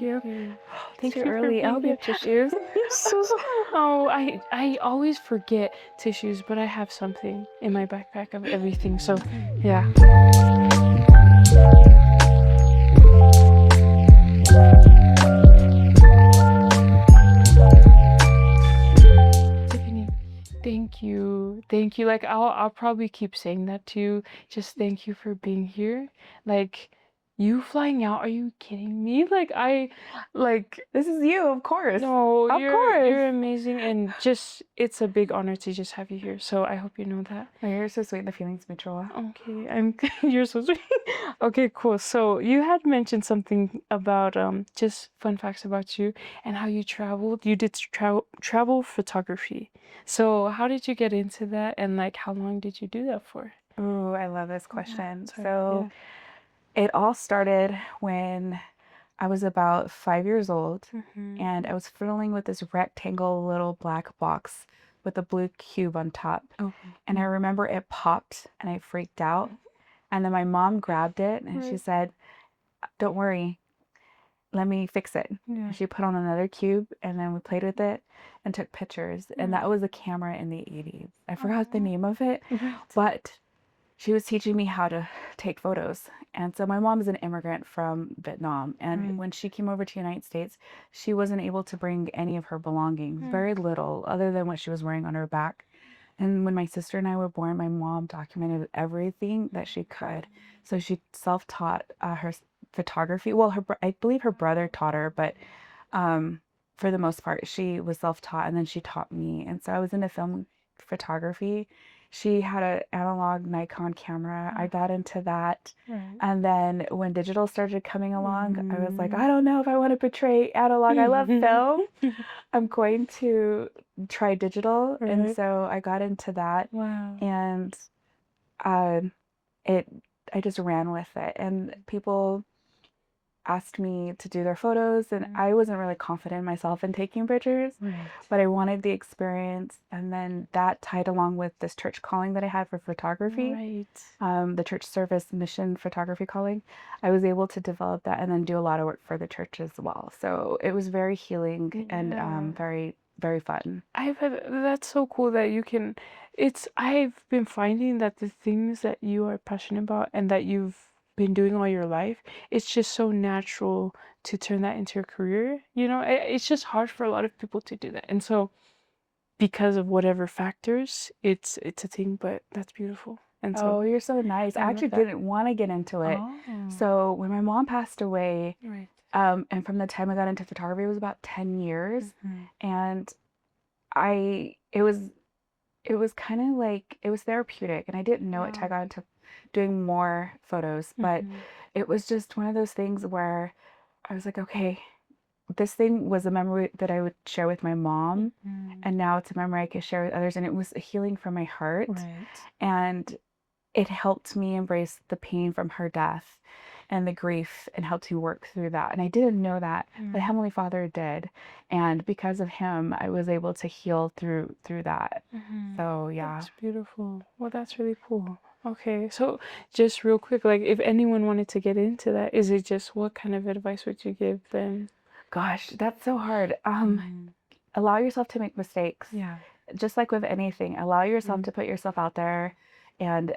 you. Okay. Thank Too you for early. I being hope you here. have tissues. Oh, I always forget tissues, but I have something in my backpack of everything. So, yeah. Tiffany, thank you. Thank you. Like I'll probably keep saying that to you. Just thank you for being here. Like you flying out, are you kidding me? This is you, of course. No, Of you're course. amazing, and just it's a big honor to just have you here. So I hope you know that. Oh, you're so sweet. The feeling's mutual. Okay, you're so sweet. Okay, cool. So you had mentioned something about just fun facts about you and how you traveled. You did travel photography. So how did you get into that, and like how long did you do that for? Ooh, I love this Yeah, question. sorry. So Yeah. it all started when I was about 5 years old, and I was fiddling with this rectangle little black box with a blue cube on top. Oh. And I remember it popped and I freaked out. And then my mom grabbed it and she Right. said, "Don't worry, let me fix it." Yeah. And she put on another cube and then we played with it and took pictures. And that was a camera in the 80s. I forgot the name of it, Right. but she was teaching me how to take photos. And so my mom is an immigrant from Vietnam. And when she came over to the United States, she wasn't able to bring any of her belongings, very little, other than what she was wearing on her back. And when my sister and I were born, my mom documented everything that she could. So she self-taught her photography. Well, I believe her brother taught her, but for the most part, she was self-taught, and then she taught me. And so I was into film photography. She had an analog Nikon camera. I got into that. Right. And then when digital started coming along, I was like, I don't know if I want to portray analog. I love film. I'm going to try digital. And Right. so I got into that. Wow. And uh, it I just ran with it. And people asked me to do their photos, and I wasn't really confident in myself in taking pictures, Right. but I wanted the experience. And then that tied along with this church calling that I had for photography, Right. the church service mission photography calling. I was able to develop that and then do a lot of work for the church as well. So it was very healing and Yeah. very, very fun. That's so cool that you can. I've been finding that the things that you are passionate about and that you've been doing all your life, it's just so natural to turn that into your career. It's just hard for a lot of people to do that. And so because of whatever factors, it's a thing, but that's beautiful. And so Oh, you're so nice. I I love actually that. didn't want to get into it. Oh. So when my mom passed away, Right. and from the time I got into photography, it was about 10 years. And it was kind of like, it was therapeutic, and I didn't know it till I got into doing more photos, but it was just one of those things where I was like, okay, this thing was a memory that I would share with my mom, and now it's a memory I could share with others, and it was a healing from my heart. Right. And it helped me embrace the pain from her death and the grief, and helped me work through that. And I didn't know that, but Heavenly Father did. And because of him, I was able to heal through that. So yeah. That's beautiful. Well, that's really cool. Okay, so just real quick, like if anyone wanted to get into that, is it just what kind of advice would you give them? Gosh, that's so hard. Allow yourself to make mistakes. Yeah. Just like with anything, allow yourself to put yourself out there, and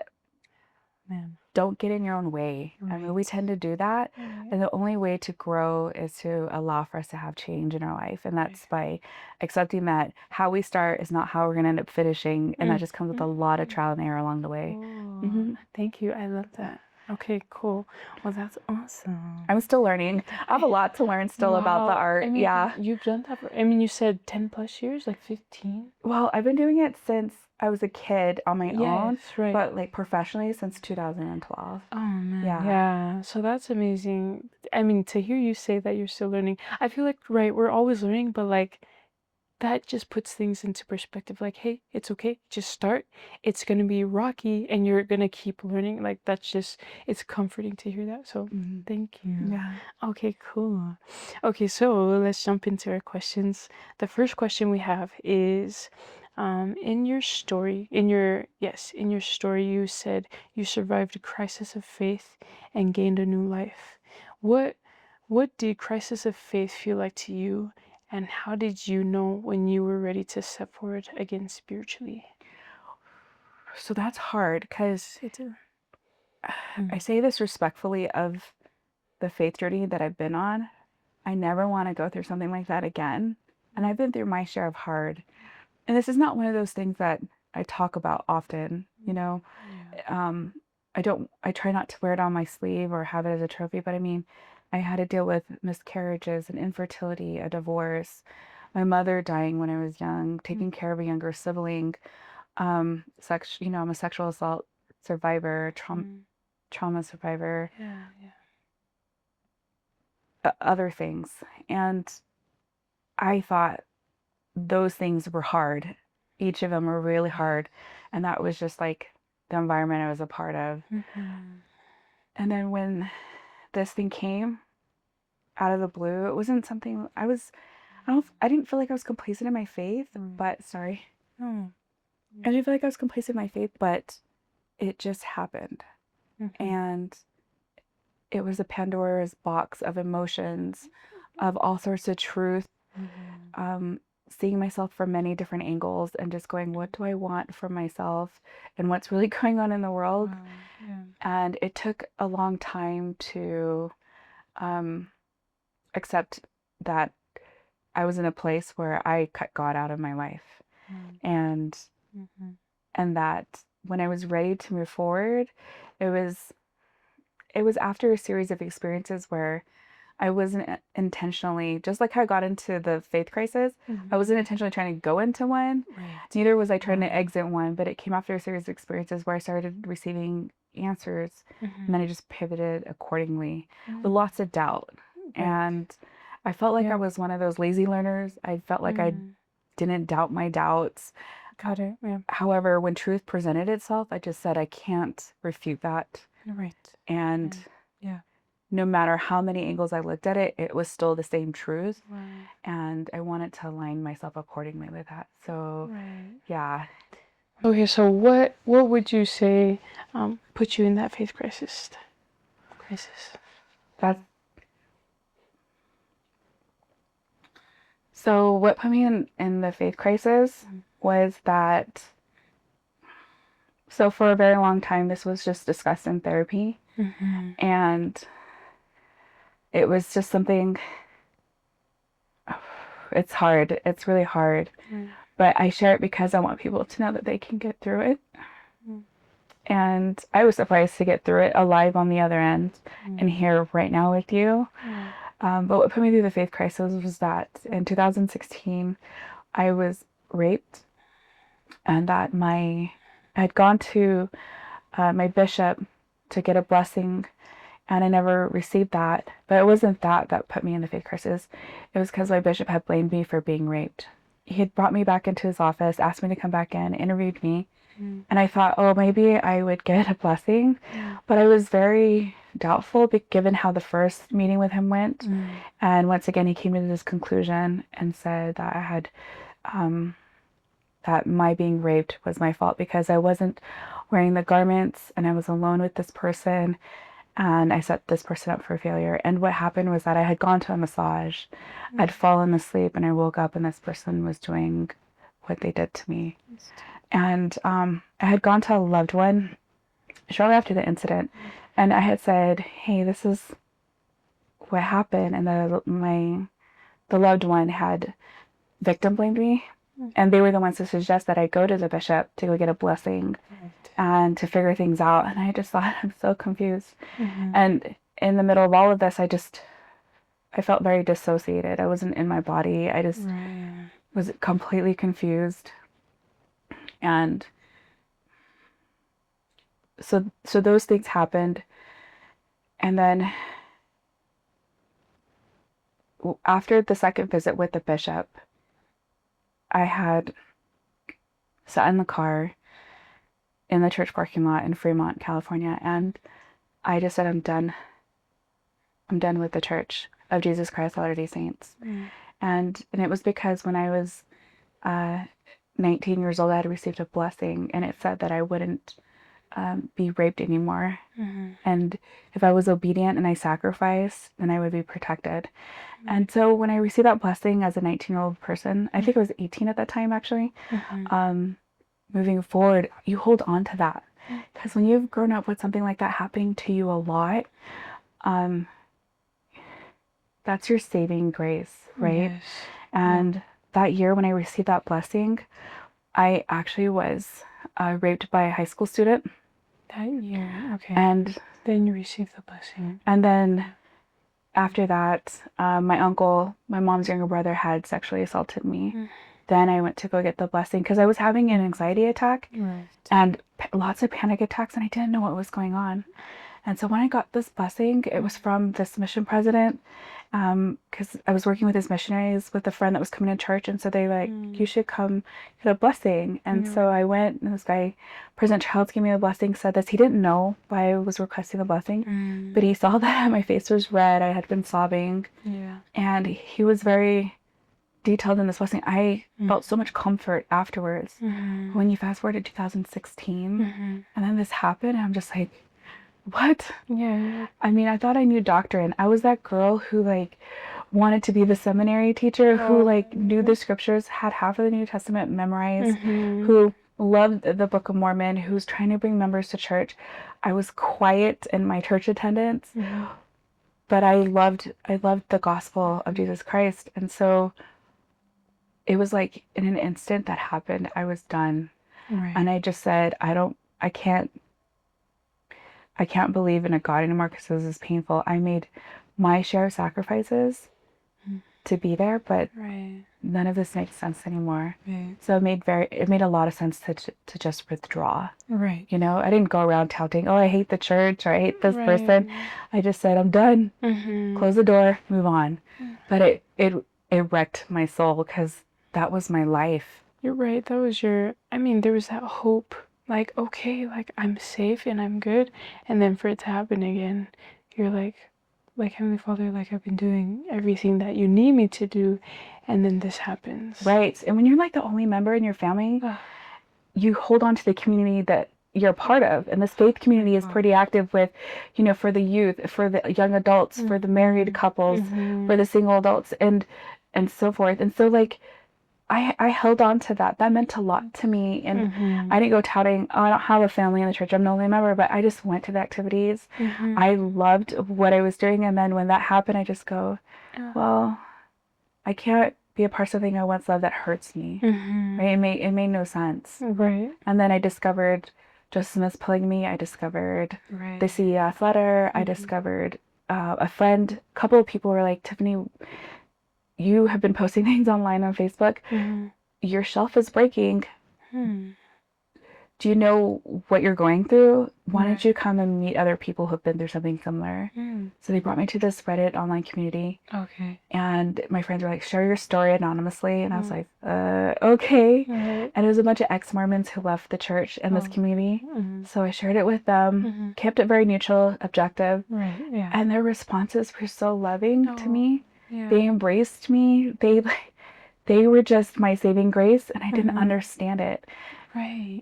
Man. don't get in your own way. I mean, we tend to do that. And the only way to grow is to allow for us to have change in our life. And that's by accepting that how we start is not how we're going to end up finishing. And that just comes with a lot of trial and error along the way. Thank you. I love that. Okay, cool. Well, that's awesome. I'm still learning. I have a lot to learn still about the art. I mean, Yeah. You've done that for, I mean, you said 10 plus years, like 15? Well, I've been doing it since I was a kid on my own, Yes, right. but like professionally since 2012. Oh man. Yeah. Yeah. So that's amazing. I mean, to hear you say that you're still learning, I feel like, right, we're always learning, but like that just puts things into perspective. Like, hey, it's okay. Just start. It's going to be rocky and you're going to keep learning. Like, it's comforting to hear that. So thank you. Yeah. Okay, cool. Okay, so let's jump into our questions. The first question we have is, in your story, in your story, you said you survived a crisis of faith and gained a new life. What What did crisis of faith feel like to you, and how did you know when you were ready to step forward again spiritually? So that's hard because I Mm. say this respectfully of the faith journey that I've been on. I never want to go through something like that again. And I've been through my share of hard. And this is not one of those things that I talk about often, you know. Yeah. I try not to wear it on my sleeve or have it as a trophy, but I mean, I had to deal with miscarriages and infertility, a divorce, my mother dying when I was young, taking care of a younger sibling, I'm a sexual assault survivor, trauma survivor, Yeah, yeah. other things. And I thought those things were hard. Each of them were really hard. And that was just like the environment I was a part of. And then when this thing came out of the blue, it wasn't something I didn't feel like I was complacent in my faith, but sorry. Oh. I didn't feel like I was complacent in my faith, but it just happened. Mm-hmm. And it was a Pandora's box of emotions, of all sorts of truth, seeing myself from many different angles and just going, what do I want for myself and what's really going on in the world? Wow. Yeah. And it took a long time to accept that I was in a place where I cut God out of my life. And that when I was ready to move forward, it was after a series of experiences where I wasn't intentionally, just like how I got into the faith crisis, I wasn't intentionally trying to go into one. Right. Neither was I trying to exit one, but it came after a series of experiences where I started receiving answers, and then I just pivoted accordingly with lots of doubt. Right. And I felt like I was one of those lazy learners. I felt like I didn't doubt my doubts. Got it. Yeah. However, when truth presented itself, I just said, I can't refute that. Right. And Yeah. no matter how many angles I looked at it, it was still the same truth. Wow. And I wanted to align myself accordingly with that. So, yeah. Okay, so what would you say put you in that faith crisis? So what put me in the faith crisis was that, so for a very long time, this was just discussed in therapy. And it was just something, it's hard. It's really hard. But I share it because I want people to know that they can get through it. And I was surprised to get through it alive on the other end and here right now with you. But what put me through the faith crisis was that in 2016, I was raped, and that I had gone to my bishop to get a blessing, and I never received that. But it wasn't that put me in the faith crisis. It was because my bishop had blamed me for being raped. He had brought me back into his office, asked me to come back in, interviewed me, and I thought, oh, maybe I would get a blessing. But I was very doubtful given how the first meeting with him went. And once again, he came to this conclusion and said that I had, that my being raped was my fault because I wasn't wearing the garments and I was alone with this person and I set this person up for failure. And what happened was that I had gone to a massage, I'd fallen asleep, and I woke up and this person was doing what they did to me. And I had gone to a loved one shortly after the incident, and I had said, hey, this is what happened. And the loved one had victim blamed me, and they were the ones to suggest that I go to the bishop to go get a blessing and to figure things out. And I just thought, I'm so confused. And in the middle of all of this, I felt very dissociated. I wasn't in my body. I just was completely confused. And so those things happened. And then after the second visit with the bishop, I had sat in the car in the church parking lot in Fremont, California, and I just said, I'm done. I'm done with the Church of Jesus Christ of Latter-day Saints. And it was because when I was 19 years old, I had received a blessing, and it said that I wouldn't be raped anymore. And if I was obedient and I sacrificed, then I would be protected. And so when I received that blessing as a 19-year-old person, I think I was 18 at that time actually, moving forward, you hold on to that. Because when you've grown up with something like that happening to you a lot, that's your saving grace, right? Yes. And that year when I received that blessing, I actually was raped by a high school student. That year, okay. And then you received the blessing. And then after that, my uncle, my mom's younger brother, had sexually assaulted me. Then I went to go get the blessing because I was having an anxiety attack and lots of panic attacks, and I didn't know what was going on. And so when I got this blessing, it was from this mission president, because I was working with his missionaries with a friend that was coming to church, and so they like, you should come get a blessing. And so I went, and this guy, President Childs, gave me a blessing, said this. He didn't know why I was requesting the blessing, but he saw that my face was red. I had been sobbing, and he was very detailed in this blessing. I felt so much comfort afterwards. When you fast forward to 2016, and then this happened, I'm just like, what? I mean, I thought I knew doctrine. I was that girl who like wanted to be the seminary teacher, who like knew the scriptures, had half of the New Testament memorized, who loved the Book of Mormon, who's trying to bring members to church. I was quiet in my church attendance, but I loved the gospel of Jesus Christ. And so it was like in an instant that happened, I was done. And I just said, I can't believe in a God anymore because this is painful. I made my share of sacrifices to be there, but none of this makes sense anymore. So it made a lot of sense to just withdraw. You know, I didn't go around touting, oh, I hate the church or I hate this person. I just said, I'm done. Close the door, move on. But it wrecked my soul because that was my life. You're right. That was there was that hope. Like, okay, like I'm safe and I'm good. And then for it to happen again, you're like Heavenly Father, like I've been doing everything that you need me to do. And then this happens. Right. And when you're like the only member in your family, you hold on to the community that you're a part of. And this faith community is pretty active with, you know, for the youth, for the young adults, for the married couples, for the single adults, and so forth. And so like, I held on to that. That meant a lot to me. And I didn't go touting, oh, I don't have a family in the church, I'm the only member, but I just went to the activities. I loved what I was doing. And then when that happened, I just go, well, I can't be a part of something I once loved that hurts me. Right? It made no sense. And then I discovered Joseph Smith's polygamy. I discovered the CEF letter. I discovered a couple of people were like, Tiffany, you have been posting things online on Facebook. Your shelf is breaking. Do you know what you're going through? Why don't you come and meet other people who've been through something similar? So they brought me to this Reddit online community. And my friends were like, share your story anonymously. And I was like, okay. And it was a bunch of ex-Mormons who left the church in this community. So I shared it with them, kept it very neutral, objective. And their responses were so loving to me. They embraced me. They were just my saving grace, and I didn't understand it.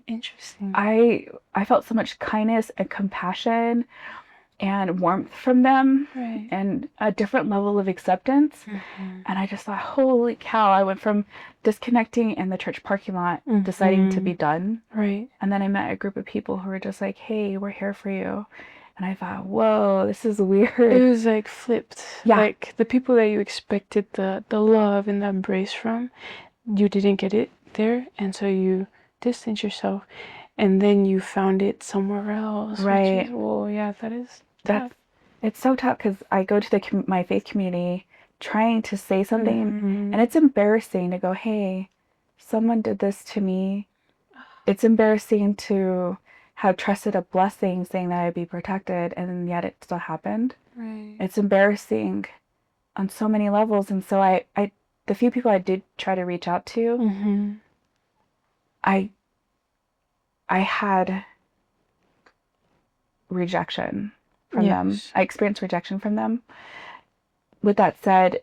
Interesting. I felt so much kindness and compassion and warmth from them, and a different level of acceptance. And I just thought, holy cow, I went from disconnecting in the church parking lot, deciding to be done. And then I met a group of people who were just like, hey, we're here for you. And I thought, whoa, this is weird. It was like flipped. Like the people that you expected the love and the embrace from, you didn't get it there. And so you distance yourself. And then you found it somewhere else. Which is, well, yeah, that is tough. It's so tough because I go to my faith community trying to say something. And it's embarrassing to go, hey, someone did this to me. It's embarrassing to have trusted a blessing saying that I'd be protected, and yet it still happened. It's embarrassing on so many levels. And so I the few people I did try to reach out to, I had rejection from them. I experienced rejection from them. With that said,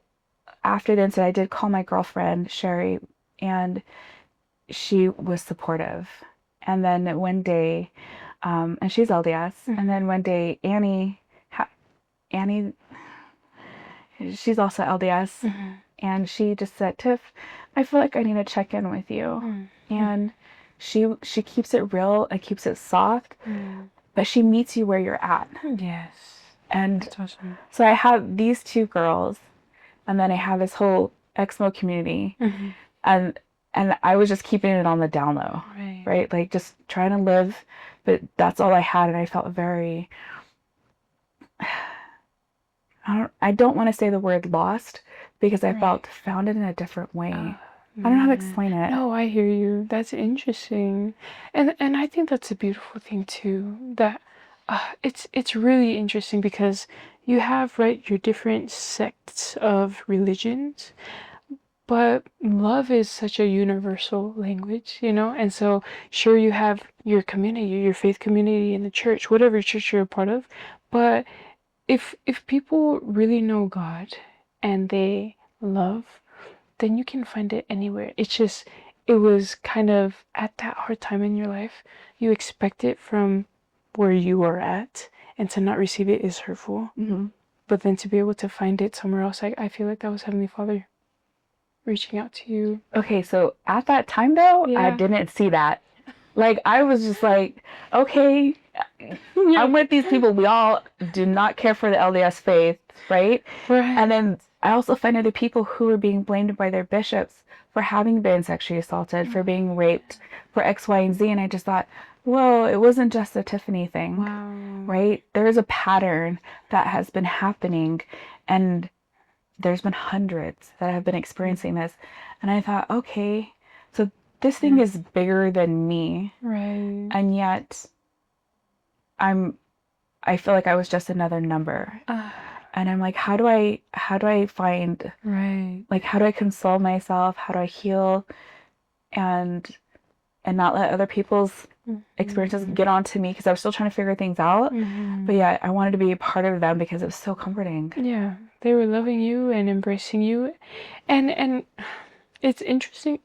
after the incident, I did call my girlfriend, Sherry, and she was supportive. And then one day, And she's LDS. And then one day, Annie, she's also LDS. And she just said, Tiff, I feel like I need to check in with you. And she keeps it real and keeps it soft, but she meets you where you're at. Yes. And That's awesome. so I have these two girls, and then I have this whole Exmo community, and I was just keeping it on the down low, right? Like just trying to live, but that's all I had, and I felt very. I don't want to say the word lost because I felt founded in a different way. I don't know how to explain it. No, I hear you. That's interesting, and I think that's a beautiful thing too. That it's really interesting because you have your different sects of religions, but love is such a universal language, and so sure you have your community, your faith community in the church, whatever church you're a part of, but if people really know God and they love, then you can find it anywhere. It's just it was kind of at that hard time in your life, you expect it from where you are at, and to not receive it is hurtful. But then to be able to find it somewhere else, I feel like that was Heavenly Father reaching out to you. Okay, so at that time though, I didn't see that. Like I was just like, okay, I'm with these people. We all do not care for the LDS faith, right? And then I also find other people who are being blamed by their bishops for having been sexually assaulted, for being raped, for X, Y, and Z. And I just thought, whoa, it wasn't just a Tiffany thing, right? There is a pattern that has been happening, and there's been hundreds that have been experiencing this. And I thought, okay, so this thing is bigger than me. Right. And yet I feel like I was just another number. And I'm like, how do I find, like, how do I console myself? How do I heal and not let other people's experiences get onto me? Because I was still trying to figure things out. But yeah, I wanted to be a part of them because it was so comforting. Yeah, they were loving you and embracing you, and it's interesting.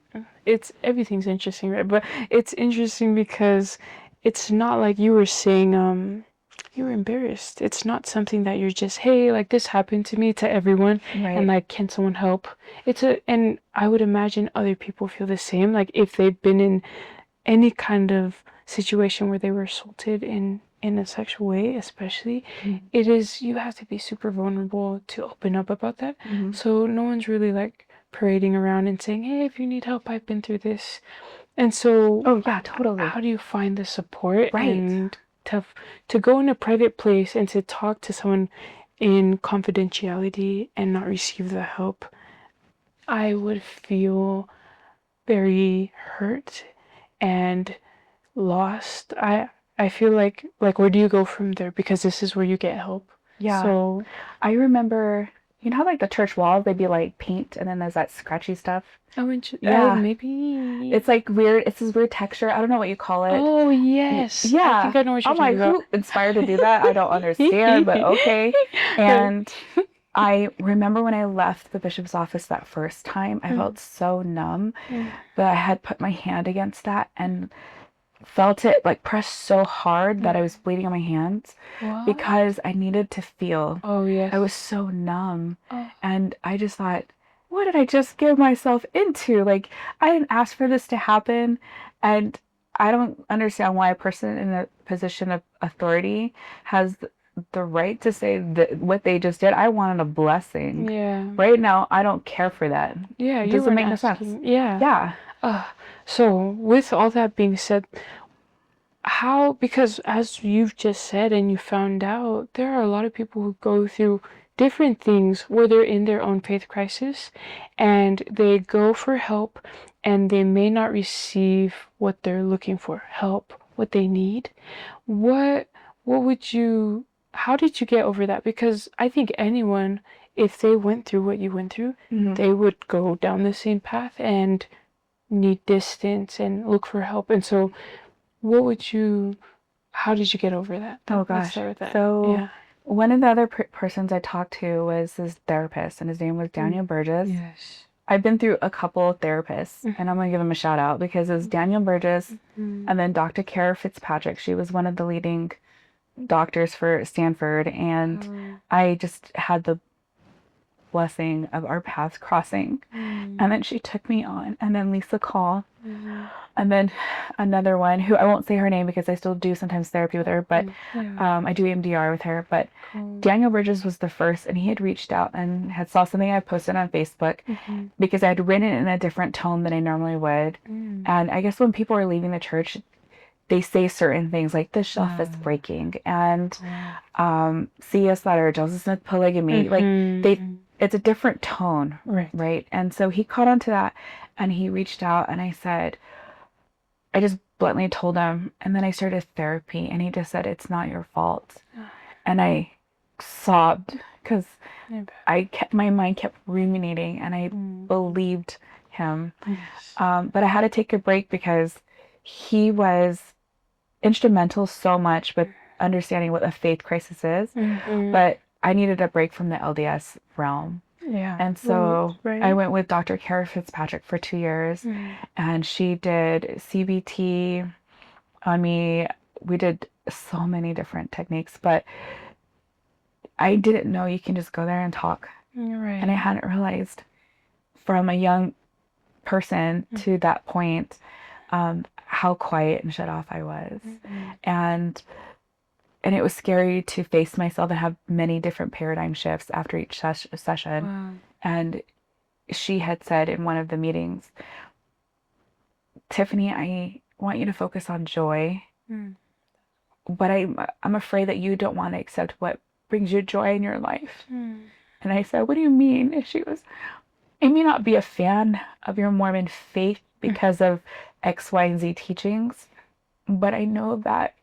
Everything's interesting, right? But it's interesting because it's not like you were saying you were embarrassed. It's not something that you're just, hey, like this happened to me, to everyone, and like, can someone help? And I would imagine other people feel the same. Like if they've been in any kind of situation where they were assaulted in a sexual way, especially, you have to be super vulnerable to open up about that. So no one's really like parading around and saying, hey, if you need help, I've been through this. And so oh yeah, totally. How do you find the support and to go in a private place and to talk to someone in confidentiality and not receive the help? I would feel very hurt and lost. I feel like where do you go from there? Because this is where you get help. Yeah. So I remember, you know how like the church walls, they'd be like paint and then there's that scratchy stuff? yeah, maybe. It's like weird. It's this weird texture. I don't know what you call it. Oh, yes. Yeah. I think I know what you're I'm like, talking who inspired to do that? I don't understand, but okay. And I remember when I left the bishop's office that first time, I felt so numb, but I had put my hand against that and felt it like press so hard that I was bleeding on my hands because I needed to feel. Oh, yes. I was so numb. And I just thought, what did I just get myself into? Like, I didn't ask for this to happen. And I don't understand why a person in a position of authority has the right to say that what they just did. I wanted a blessing. Yeah. Right now, I don't care for that. Yeah, It you doesn't weren't make no sense. asking. Yeah. Yeah. So with all that being said, because as you've just said and you found out, there are a lot of people who go through different things where they're in their own faith crisis and they go for help and they may not receive what they're looking for, help, what they need. How did you get over that? Because I think anyone, if they went through what you went through, they would go down the same path and need distance and look for help. And so how did you get over that? Oh Let's gosh. start with that. So one of the other persons I talked to was this therapist, and his name was Daniel Burgess. Yes. I've been through a couple of therapists, and I'm going to give them a shout out because it was Daniel Burgess and then Dr. Kara Fitzpatrick. She was one of the leading doctors for Stanford, and I just had the blessing of our paths crossing. And then she took me on, and then Lisa Call, and then another one who I won't say her name because I still do sometimes therapy with her, but I do EMDR with her. But Daniel Burgess was the first, and he had reached out and had saw something I posted on Facebook because I had written it in a different tone than I normally would. And I guess when people are leaving the church, they say certain things like the shelf is breaking and C.S. Letter, Joseph Smith polygamy, like it's a different tone, right? And so he caught on to that, and he reached out, and I just bluntly told him, and then I started therapy, and he just said, it's not your fault. And I sobbed because my mind kept ruminating, and I believed him. But I had to take a break because he was instrumental so much with understanding what a faith crisis is, but I needed a break from the LDS realm. And so I went with Dr. Kara Fitzpatrick for 2 years, and she did CBT on me. We did so many different techniques, but I didn't know you can just go there and talk. And I hadn't realized from a young person to that point how quiet and shut off I was. And it was scary to face myself and have many different paradigm shifts after each session. And she had said in one of the meetings, Tiffany, I want you to focus on joy, but I'm afraid that you don't want to accept what brings you joy in your life. And I said, what do you mean? And she goes, I may not be a fan of your Mormon faith because of X, Y, and Z teachings, but I know that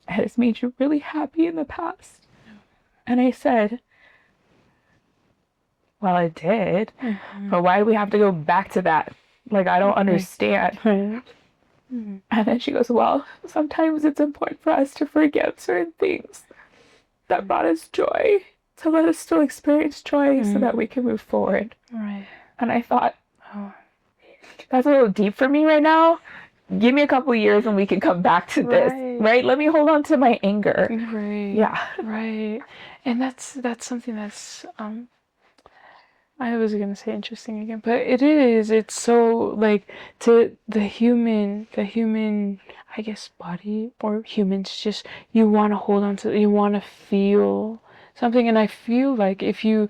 it has made you really happy in the past. And I said, well, it did, but why do we have to go back to that? Like, I don't understand. And then she goes, well, sometimes it's important for us to forget certain things that brought us joy, to let us still experience joy so that we can move forward. And I thought, that's a little deep for me right now. Give me a couple years and we can come back to this, right? Let me hold on to my anger. And that's something that's I was gonna say interesting again, but it's so like to the human I guess body or humans, just you want to hold on to, you want to feel something. And I feel like if you,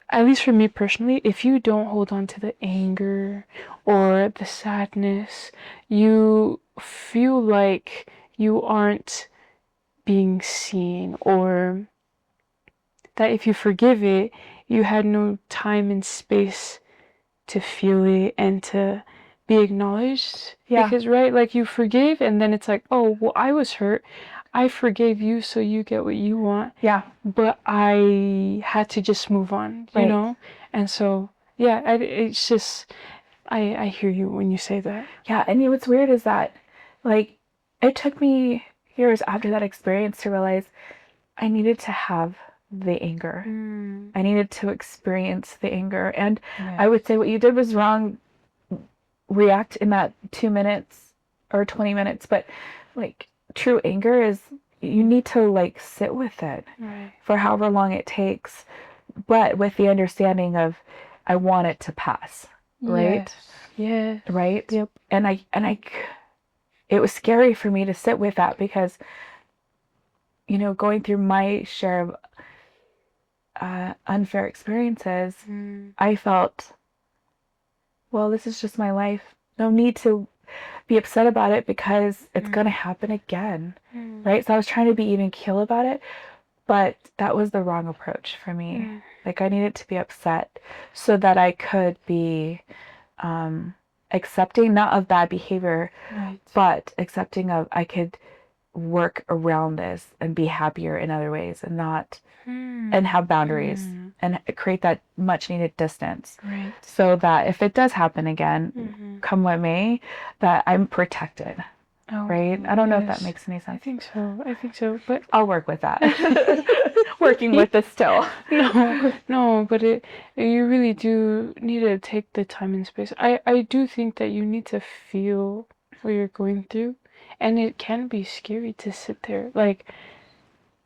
at least for me personally, if you don't hold on to the anger or the sadness, you feel like you aren't being seen, or that if you forgive it, you had no time and space to feel it and to be acknowledged. Because, like you forgive and then it's like, oh, well, I was hurt. I forgave you so you get what you want. But I had to just move on, you know? And so, it's just, I hear you when you say that. And what's weird is that, like, it took me years after that experience to realize I needed to have the anger. I needed to experience the anger. And I would say what you did was wrong. React in that 2 minutes or 20 minutes. But, like, true anger is you need to, like, sit with it for however long it takes, but with the understanding of I want it to pass. Right? Right? Yep. And I it was scary for me to sit with that because, you know, going through my share of unfair experiences, I felt, well, this is just my life. No need to be upset about it because it's going to happen again. Right? So I was trying to be even keel about it, but that was the wrong approach for me. Like, I needed to be upset so that I could be accepting, not of bad behavior, but accepting of I could work around this and be happier in other ways and not and have boundaries and create that much needed distance so that if it does happen again, come what may, that I'm protected. right? I don't know if that makes any I sense. think so. I think so. But I'll work with that. Working with this still. No, but you really do need to take the time and space. I do think that you need to feel what you're going through, and it can be scary to sit there like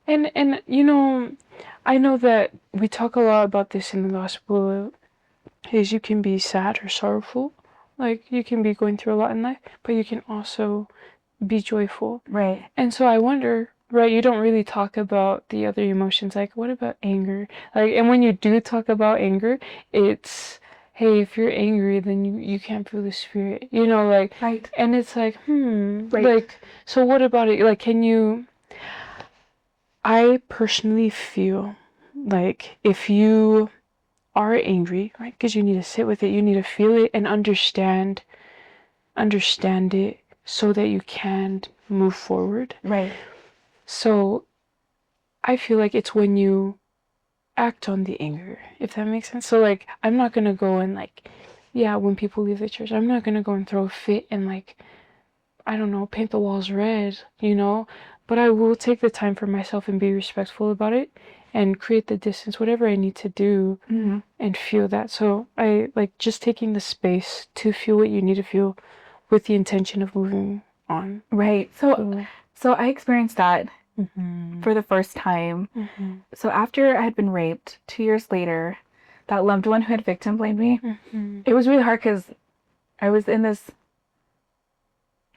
and I know that we talk a lot about this in the gospel is you can be sad or sorrowful. Like you can be going through a lot in life, but you can also be joyful. Right. And so I wonder, right, you don't really talk about the other emotions. Like, what about anger? Like, and when you do talk about anger, it's, hey, if you're angry, then you can't feel the spirit, like, right. And it's like, Right. like, so what about it? Like, I personally feel like if you are angry, right, because you need to sit with it, you need to feel it and understand it so that you can move forward. Right. So I feel like it's when you act on the anger, if that makes sense. So like I'm not gonna go and like, yeah, when people leave the church, I'm not gonna go and throw a fit and like, I don't know, paint the walls red, But I will take the time for myself and be respectful about it and create the distance, whatever I need to do and feel that. So I like just taking the space to feel what you need to feel with the intention of moving on. Right. So I experienced that for the first time. So after I had been raped 2 years later, that loved one who had victim blamed me, it was really hard because I was in this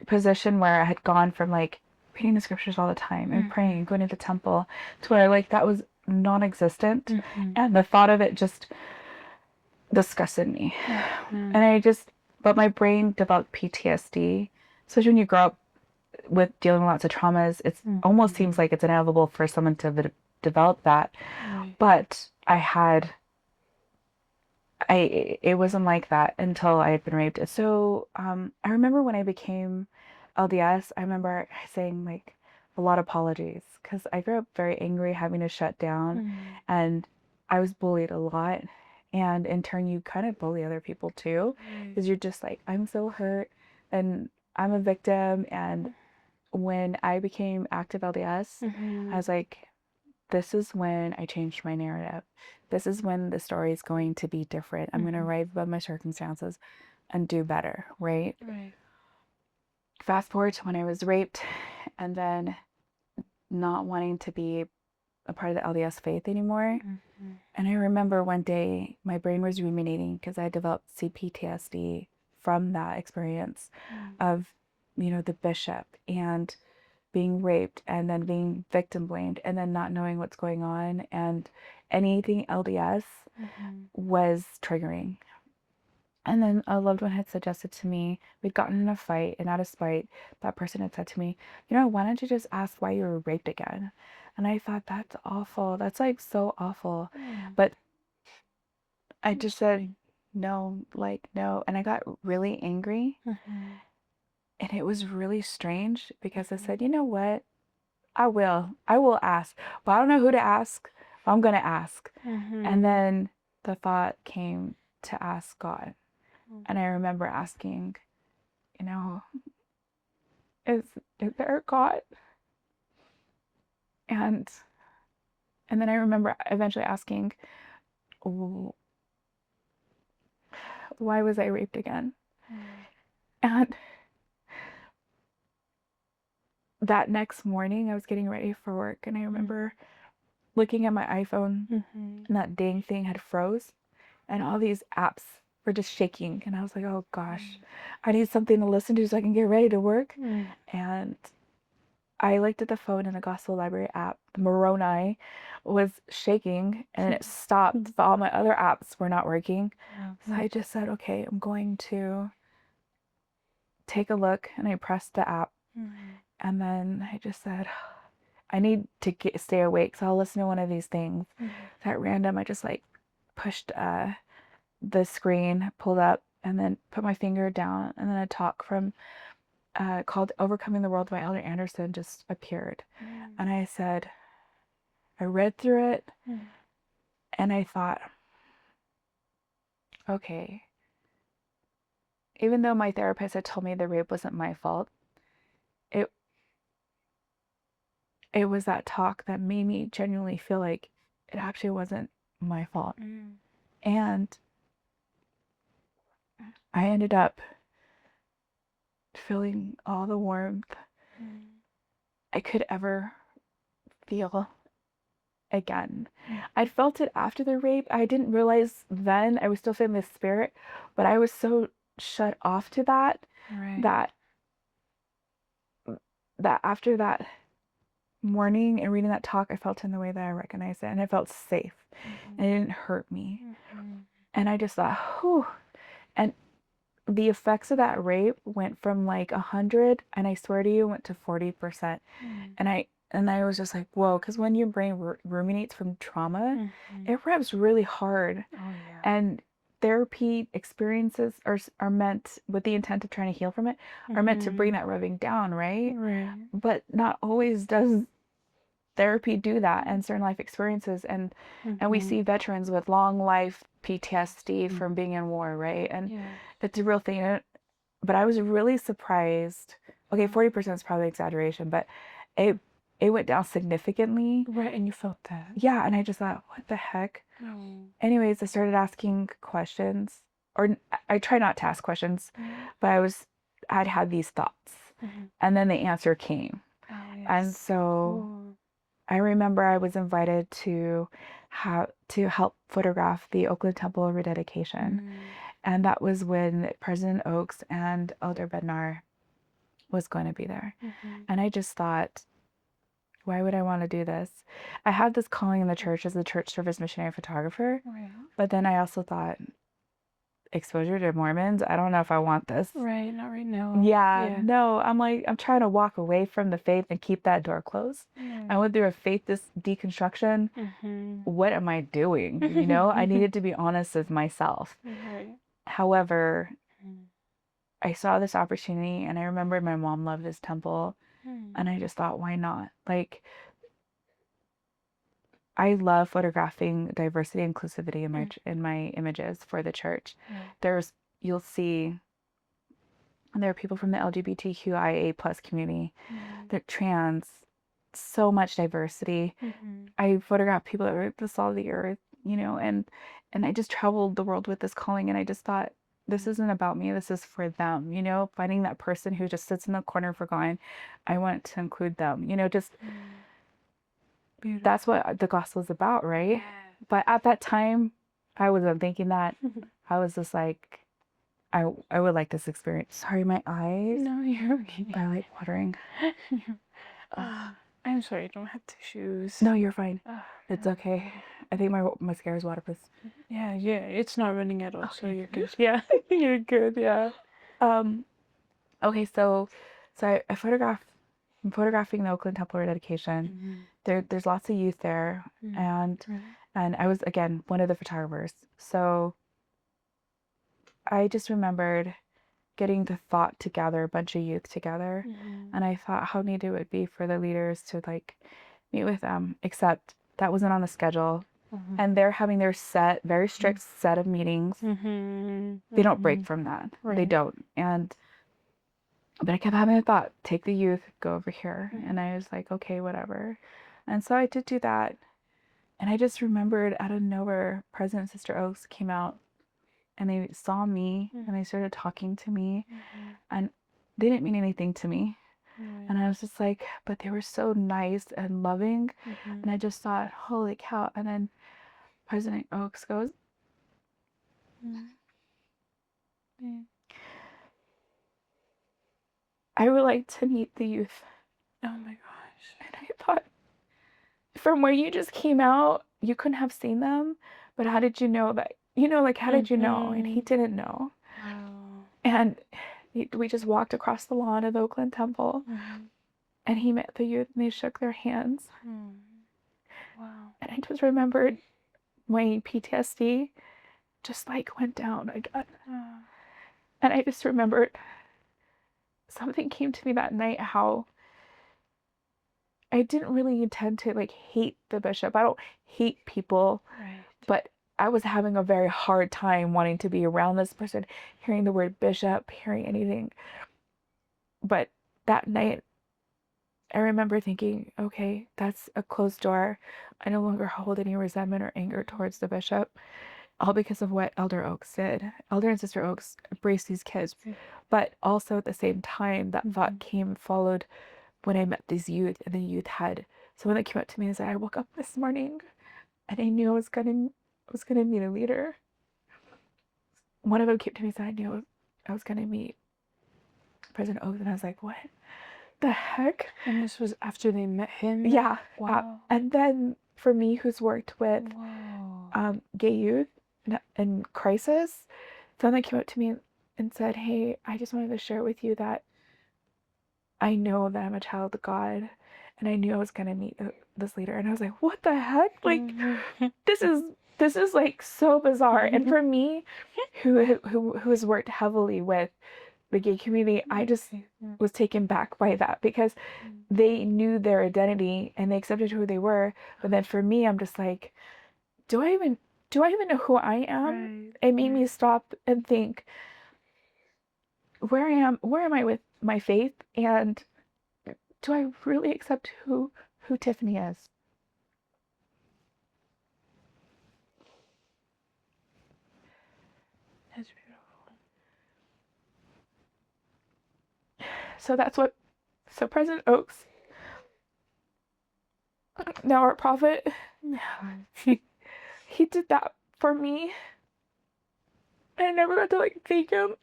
position where I had gone from like reading the scriptures all the time and praying and going to the temple to where like that was non-existent, and the thought of it just disgusted me. And but my brain developed PTSD, especially when you grow up with dealing with lots of traumas. It almost seems like it's inevitable for someone to develop that. But it wasn't like that until I had been raped. So I remember when I became LDS, I remember saying like a lot of apologies because I grew up very angry, having to shut down, and I was bullied a lot. And in turn, you kind of bully other people too, because you're just like, I'm so hurt and I'm a victim. And when I became active LDS, I was like, this is when I changed my narrative. This is when the story is going to be different. I'm going to rise above my circumstances and do better, right? Fast forward to when I was raped and then not wanting to be a part of the LDS faith anymore. And I remember one day my brain was ruminating because I developed CPTSD from that experience of, the bishop and being raped and then being victim blamed and then not knowing what's going on, and anything LDS was triggering. And then a loved one had suggested to me, we'd gotten in a fight, and out of spite, that person had said to me, why don't you just ask why you were raped again? And I thought, that's awful. That's like so awful. But I just said, no, no. And I got really angry. And it was really strange because I said, you know what? I will ask, but I don't know who to ask, but I'm going to ask. And then the thought came to ask God. And I remember asking, is there a God? And then I remember eventually asking, why was I raped again? And that next morning I was getting ready for work, and I remember looking at my iPhone and that dang thing had froze and all these apps were just shaking, and I was like, oh gosh, I need something to listen to so I can get ready to work. And I looked at the phone, and the Gospel Library app, Moroni, was shaking, and it stopped. But all my other apps were not working. So I just said, okay, I'm going to take a look, and I pressed the app. And then I just said, I need to stay awake, so I'll listen to one of these things. So at random, I just like pushed the screen, pulled up, and then put my finger down, and then a talk from called Overcoming the World by Elder Anderson just appeared. And I read through it, and I thought, okay, even though my therapist had told me the rape wasn't my fault, it was that talk that made me genuinely feel like it actually wasn't my fault. And I ended up feeling all the warmth I could ever feel again. I'd felt it after the rape. I didn't realize then I was still feeling the spirit, but I was so shut off to that that after that morning and reading that talk, I felt in the way that I recognized it, and it felt safe, and it didn't hurt me. And I just thought, whew. And the effects of that rape went from like 100, and I swear to you, went to 40%. And I was just like, whoa, because when your brain ruminates from trauma, it revs really hard. And therapy experiences are meant, with the intent of trying to heal from it, are meant to bring that revving down, right? But not always does therapy do that, and certain life experiences. And we see veterans with long life PTSD from being in war, right? And it's a real thing. But I was really surprised. Okay, 40% is probably exaggeration, but it went down significantly. Right, and you felt that. Yeah, and I just thought, what the heck? Anyways, I started asking questions, or I try not to ask questions, but I'd had these thoughts, and then the answer came. And so I remember I was invited to help photograph the Oakland Temple rededication, and that was when President Oaks and Elder Bednar was going to be there. And I just thought, why would I want to do this? I had this calling in the church as a church service missionary photographer, but then I also thought, exposure to Mormons, I don't know if I want this. Right, not right now. Yeah, no, I'm trying to walk away from the faith and keep that door closed. I went through a faith deconstruction. What am I doing? You know, I needed to be honest with myself. However, I saw this opportunity, and I remembered my mom loved this temple, and I just thought, why not? Like, I love photographing diversity and inclusivity in my images for the church. You'll see there are people from the LGBTQIA+ community, they're trans, so much diversity. I photograph people that are the salt of the earth, you know, and I just traveled the world with this calling, and I just thought, this isn't about me, this is for them, you know, finding that person who just sits in the corner forgotten. I want to include them, you know, just beautiful. That's what the gospel is about, right? But at that time, I wasn't thinking that. I was just like, I would like this experience. Sorry, my eyes. No, you're okay. Are like watering. I'm sorry, I don't have tissues. No, you're fine. It's okay. I think my mascara is waterproof. Yeah, it's not running at all, okay. So you're good. Yeah, you're good. Yeah. Okay, so I'm photographing the Oakland Temple rededication. There's lots of youth there, and I was, again, one of the photographers. So I just remembered getting the thought to gather a bunch of youth together, and I thought how neat it would be for the leaders to like meet with them, except that wasn't on the schedule. And they're having their very strict set of meetings. They don't break from that. They don't. But I kept having a thought, take the youth, go over here. And I was like, okay, whatever. And so I did do that. And I just remembered out of nowhere, President and Sister Oaks came out, and they saw me, and they started talking to me, and they didn't mean anything to me. And I was just like, but they were so nice and loving. And I just thought, holy cow. And then President Oaks goes, I would like to meet the youth. Oh my gosh. And I thought, from where you just came out, you couldn't have seen them, but how did you know that? You know, like, how did you know? And he didn't know. Wow. And we just walked across the lawn of the Oakland Temple, and he met the youth, and they shook their hands. Wow. And I just remembered my PTSD just like went down again. And I just remembered something came to me that night, how I didn't really intend to like hate the bishop. I don't hate people, but I was having a very hard time wanting to be around this person, hearing the word bishop, hearing anything. But that night, I remember thinking, okay, that's a closed door. I no longer hold any resentment or anger towards the bishop, all because of what Elder Oaks did. Elder and Sister Oaks embraced these kids, but also at the same time, that thought followed when I met these youth, and the youth had someone that came up to me and said, I woke up this morning and I knew I was gonna meet a leader. One of them came to me and said, I knew I was gonna meet President Oaks, and I was like, what the heck? And this was after they met him? Yeah. Wow. And then for me, who's worked with gay youth in crisis, someone came up to me and said, hey, I just wanted to share with you that I know that I'm a child of God, and I knew I was going to meet this leader. And I was like, what the heck? Like, this is like so bizarre. And for me, who has worked heavily with the gay community, I just was taken back by that, because they knew their identity and they accepted who they were. But then for me, I'm just like, do I even know who I am? Right. It made me stop and think, where am I with my faith, and do I really accept who Tiffany is? That's beautiful. So President Oaks, now our prophet, he did that for me. I never got to like thank him.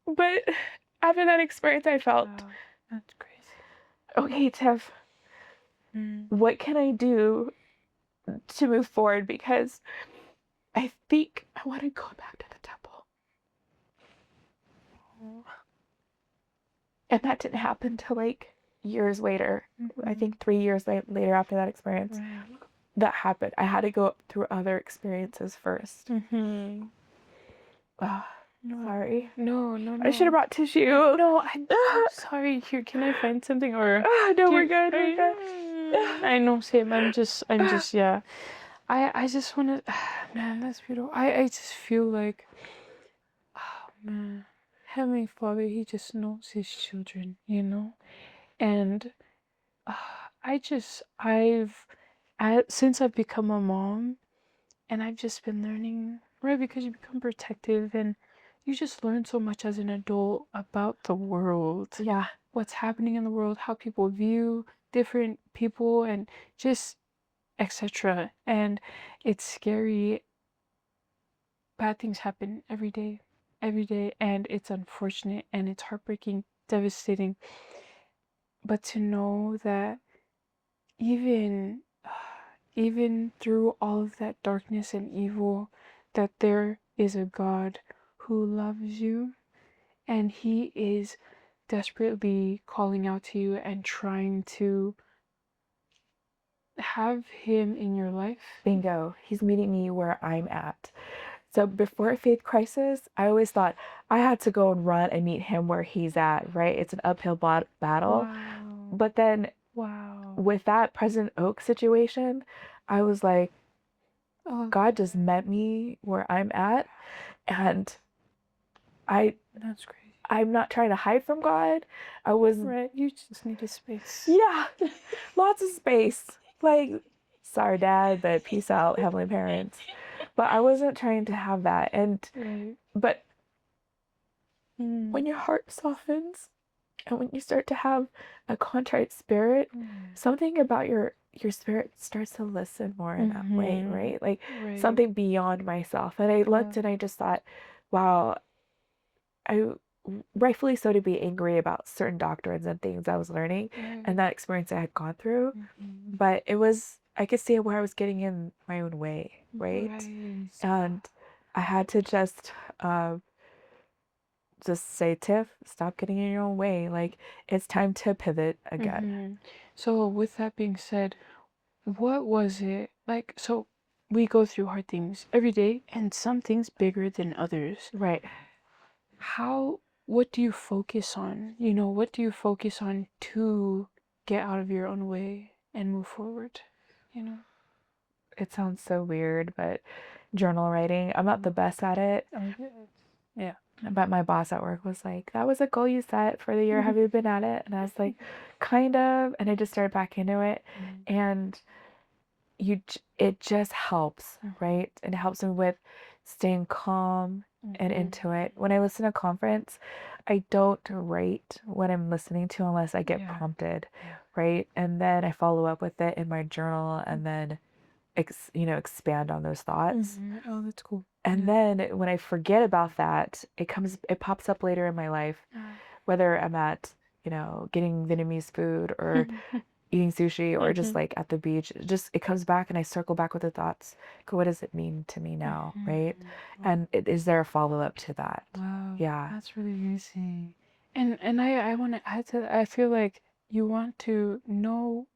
But after that experience, I felt, wow, that's crazy. Okay, Tiff, what can I do to move forward? Because I think I want to go back to the temple. And that didn't happen till like years later. I think 3 years later after that experience, that happened. I had to go through other experiences first. Sorry. No. I should have brought tissue. No, I'm sorry. Here, can I find something? Or no, we're good. We're good. I know, same. I'm just, yeah. I just want to, man, that's beautiful. I just feel like, oh man, Heavenly Father, He just knows His children, you know? And since I've become a mom, and I've just been learning, right? Because you become protective and you just learn so much as an adult about the world. Yeah. What's happening in the world, how people view different people, and just etc. And it's scary. Bad things happen every day, and it's unfortunate and it's heartbreaking, devastating. But to know that even even through all of that darkness and evil, that there is a God who loves you, and He is desperately calling out to you and trying to have Him in your life. Bingo. He's meeting me where I'm at. So before Faith Crisis, I always thought I had to go and run and meet him where he's at, right? It's an uphill battle. Wow. But then with that President Oak situation, I was like, God just met me where I'm at. And that's crazy. I'm not trying to hide from God. Right, you just needed space. Yeah, lots of space. Like, sorry, Dad, but peace out, Heavenly Parents. But I wasn't trying to have that. And but when your heart softens and when you start to have a contrite spirit, something about your spirit starts to listen more in that way, right? Like something beyond myself. And I looked and I just thought, wow, I rightfully so to be angry about certain doctrines and things I was learning and that experience I had gone through. But it was, I could see where I was getting in my own way, right? And I had to just say, Tiff, stop getting in your own way. Like, it's time to pivot again. So with that being said, what was it like? So we go through hard things every day, and some things bigger than others. Right. What do you focus on? You know, what do you focus on to get out of your own way and move forward? You know? It sounds so weird, but journal writing, I'm not the best at it. Yeah. But my boss at work was like, that was a goal you set for the year. Have you been at it? And I was like, kind of. And I just started back into it. And it just helps, right? It helps me with staying calm and into it. When I listen to conference, I don't write what I'm listening to unless I get prompted, right? And then I follow up with it in my journal and then expand on those thoughts. Oh, that's cool. And then when I forget about that, it pops up later in my life, whether I'm at, getting Vietnamese food or eating sushi or just like at the beach. It comes back and I circle back with the thoughts. Okay, what does it mean to me now, right? And is there a follow up to that? Wow. Yeah. That's really amazing. And I want to add to that. I feel like you want to know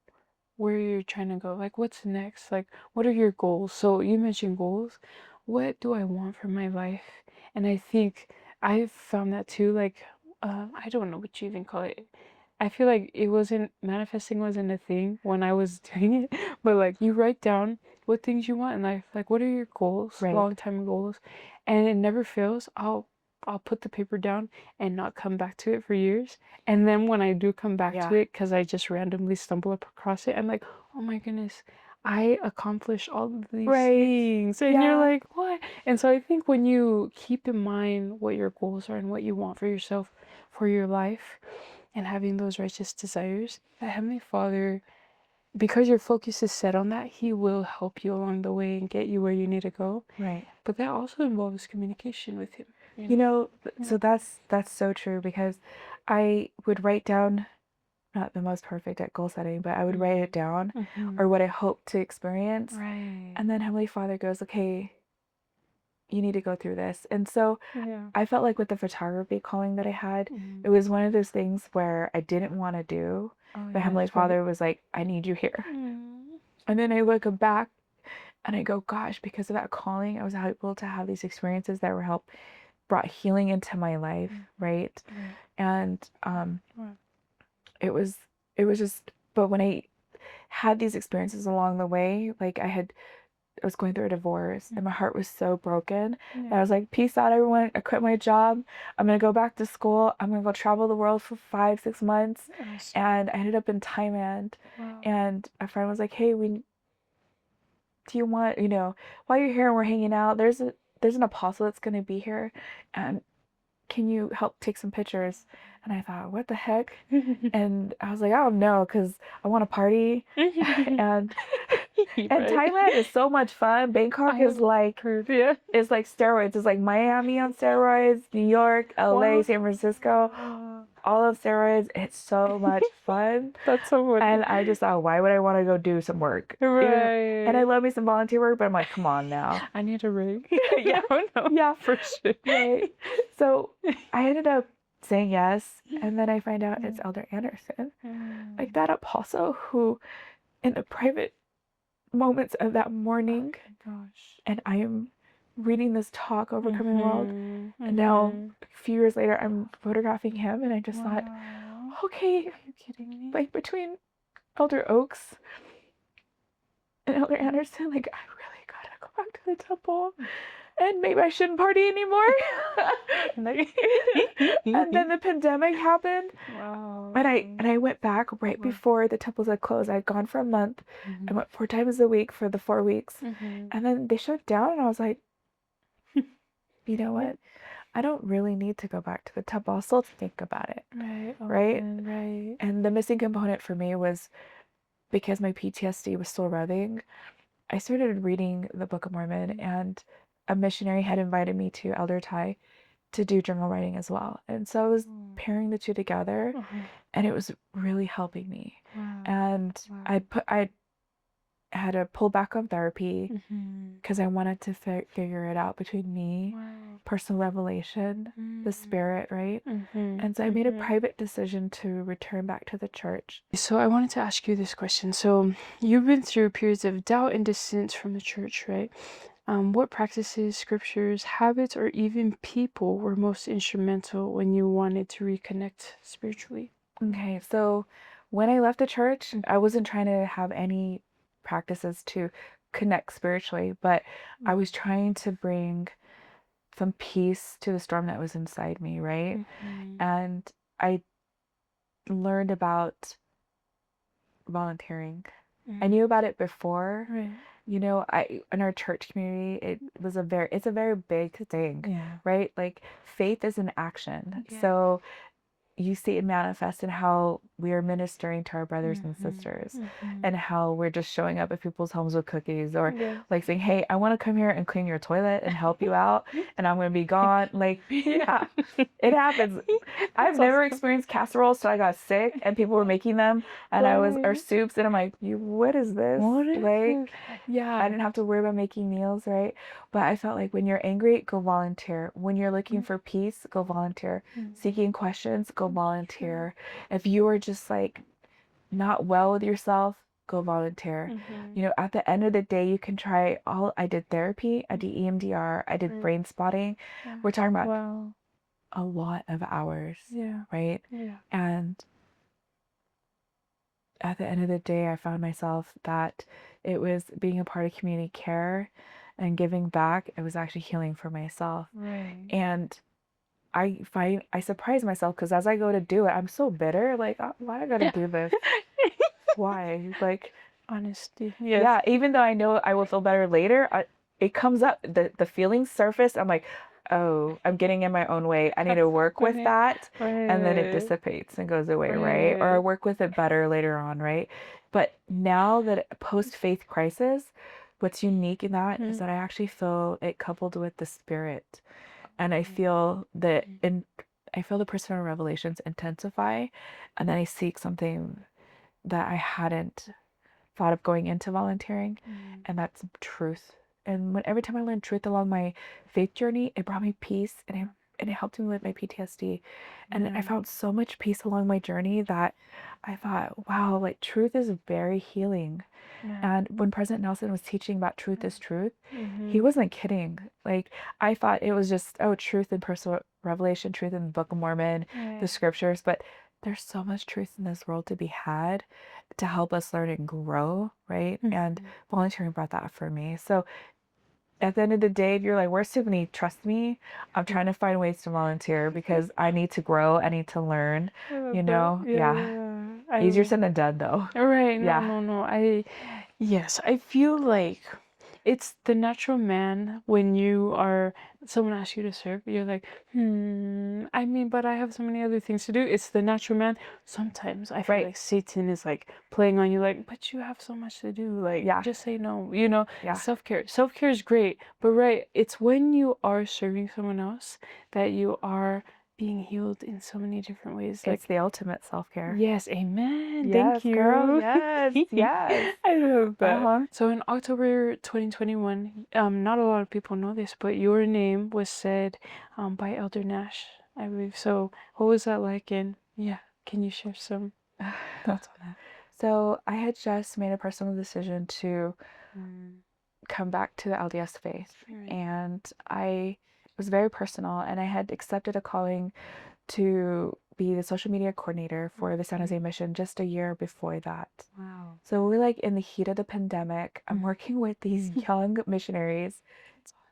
where you're trying to go. Like, what's next? Like, what are your goals? So you mentioned goals. What do I want for my life? And I think I've found that too. Like, I don't know what you even call it. I feel like manifesting wasn't a thing when I was doing it, but like you write down what things you want in life. Like, what are your goals, Right. long time goals, and it never fails. I'll put the paper down and not come back to it for years. And then when I do come back to it, because I just randomly stumble up across it, I'm like, oh my goodness, I accomplished all of these things. And you're like, what? And so I think when you keep in mind what your goals are and what you want for yourself, for your life, and having those righteous desires, the Heavenly Father, because your focus is set on that, He will help you along the way and get you where you need to go. Right. But that also involves communication with Him. So that's so true because I would write down, not the most perfect at goal setting, but I would write it down or what I hope to experience. Right. And then Heavenly Father goes, okay, you need to go through this. And so I felt like with the photography calling that I had, it was one of those things where I didn't want to do. But Heavenly Father was like, I need you here. And then I look back and I go, gosh, because of that calling, I was able to have these experiences that brought healing into my life, right? And it was just, but when I had these experiences along the way, like I was going through a divorce and my heart was so broken that I was like, peace out everyone, I quit my job, I'm gonna go back to school, I'm gonna go travel the world for 5-6 months. And I ended up in Thailand. And a friend was like, hey, do you want, while you're here and we're hanging out, there's an apostle that's gonna be here, and can you help take some pictures? And I thought, what the heck? And I was like, oh no, because I want to party. and Thailand is so much fun. Bangkok is like steroids. It's like Miami on steroids, New York, LA, San Francisco, all of steroids. It's so much fun. That's so funny. And I just thought, why would I want to go do some work? Right. And I love me some volunteer work, but I'm like, come on now. I need a rig. Yeah, for sure. Right. So I ended up saying yes, and then I find out it's Elder Anderson, like that apostle who, in the private moments of that morning, and I am reading this talk, Overcoming the World, and now a few years later I'm photographing him, and I just thought, okay, are you kidding me? Like between Elder Oaks and Elder Anderson, like I really gotta go back to the temple. And maybe I shouldn't party anymore. And then the pandemic happened. Wow. And I went back right before the temples had closed. I had gone for a month. I went 4 times a week for the 4 weeks. And then they shut down, and I was like, you know what? I don't really need to go back to the temple. I'll still think about it. Right? And the missing component for me was, because my PTSD was still running, I started reading the Book of Mormon, and a missionary had invited me to Elder Thai to do journal writing as well. And so I was pairing the two together, and it was really helping me. And I had to pull back on therapy because I wanted to figure it out between me, personal revelation, the spirit, right? And so I made a private decision to return back to the church. So I wanted to ask you this question. So you've been through periods of doubt and distance from the church, right? What practices, scriptures, habits, or even people were most instrumental when you wanted to reconnect spiritually? Okay, so when I left the church, I wasn't trying to have any practices to connect spiritually, but I was trying to bring some peace to the storm that was inside me, right? Mm-hmm. And I learned about volunteering. I Mm-hmm. knew about it before. Right. You know, I in our church community, it's a very big thing, Yeah. right? Like faith is an action. Yeah. So you see it manifest in how we are ministering to our brothers and Mm-hmm. sisters, Mm-hmm. and how we're just showing up at people's homes with cookies, or Yes. like saying, hey, I want to come here and clean your toilet and help you out, and I'm going to be gone. Like, yeah, it happens. I've That's never awesome. experienced casseroles till I got sick and people were making them, and or Right. soups, and I'm like, what is this? What is this? Like, I Yeah. didn't have to worry about making meals, right? But I felt like when you're angry, go volunteer. When you're looking for peace, go volunteer. Mm-hmm. Seeking questions, go True. volunteer. If you are just like not well with yourself, go volunteer. Mm-hmm. You know, at the end of the day, you can try all. I did therapy, I did EMDR, I did Right. brain spotting. Yeah. We're talking about Wow. a lot of hours, Yeah. right? Yeah. And at the end of the day, I found myself that it was being a part of community care and giving back. It was actually healing for myself. Right. And I surprise myself because as I go to do it, I'm so bitter. Like, why I gotta do this? Why? Like, Honesty. Yes. yeah, even though I know I will feel better later, it comes up, the feelings surface. I'm like, oh, I'm getting in my own way. I need That's to so work with funny. that, and then it Right. dissipates and goes away, right? Or I Right. work with it better later on, right? But now that post faith crisis, what's unique in that is Mm-hmm. that I actually feel it coupled with the spirit, and I feel that in I feel the personal revelations intensify, and then I seek something that I hadn't thought of going into volunteering, Mm-hmm. and that's truth. And every time I learned truth along my faith journey, it brought me peace, and it helped me with my PTSD. And I Right. found so much peace along my journey that I thought, wow, like truth is very healing. Yeah. And when President Nelson was teaching about truth is truth, he Mm-hmm. wasn't kidding. Like, I thought it was just, oh, truth in personal revelation, truth in the Book of Mormon, the Right. scriptures, but there's so much truth in this world to be had to help us learn and grow, right? And Mm-hmm. volunteering brought that for me. So at the end of the day, if you're like, where's Tiffany? Trust me, I'm trying to find ways to volunteer because I need to grow, I need to learn, I love you that. know? Yeah, Yeah. yeah. I Easier love. said than done, though. Right. No, Yeah. no, no. Yes, I feel like it's the natural man when you are someone asks you to serve, you're like, I mean, but I have so many other things to do. It's the natural man. Sometimes I feel Right. like Satan is like playing on you, like, but you have so much to do. Like, Yeah. just say no. You know, Yeah. self-care. Self-care is great, but right, it's when you are serving someone else that you are being healed in so many different ways. It's Like, the ultimate self-care. yes, amen. Thank Yes, girl. you. Yes. Yes. I love that. Uh-huh. So in October 2021, not a lot of people know this, but your name was said by Elder Nash, I believe. So what was that like? And yeah, can you share some thoughts on So I had just made a personal decision to that? come back to the LDS faith, Right. and it was very personal, and I had accepted a calling to be the social media coordinator for the San Jose mission just a year before that. Wow. So we're like in the heat of the pandemic. I'm working with these young missionaries,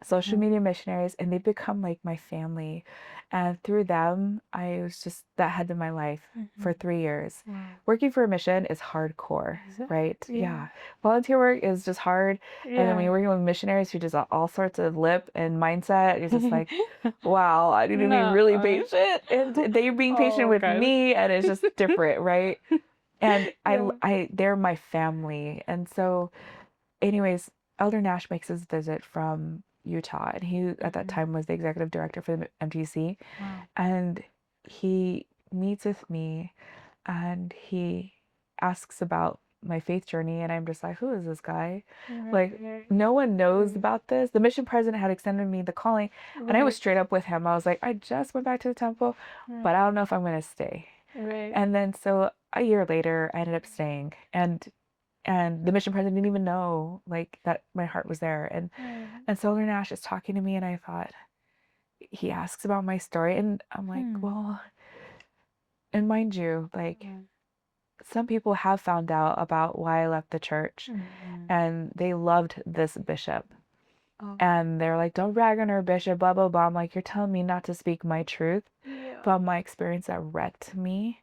social media missionaries, and they become like my family. And through them, that had been my life for 3 years. Wow. Working for a mission is hardcore, Is it? right? Yeah. Volunteer work is just hard. And then when you're Yeah. working with missionaries who just all sorts of lip and mindset, it's just like, wow, I need to be really Nuh-uh. patient. And they're being patient Oh with God. me, and it's just different, right? And Yeah. they're my family. And so, anyways, Elder Nash makes his visit from Utah, and he at that time was the executive director for the MTC, Wow. and he meets with me, and he asks about my faith journey, and I'm just like, who is this guy? Like, no one knows about this. The mission president had extended me the calling, and I was straight up with him. I was like, I just went back to the temple, but I don't know if I'm going to stay. Right. And then so a year later, I ended up staying, and the mission president didn't even know like that my heart was there. And so Elder Nash is talking to me, and I thought, he asks about my story, and I'm like, well, and mind you, like, some people have found out about why I left the church, and they loved this bishop. Oh. And they're like, don't brag on her, Bishop, blah, blah, blah. I'm like, you're telling me not to speak my truth Yeah. from my experience that wrecked me,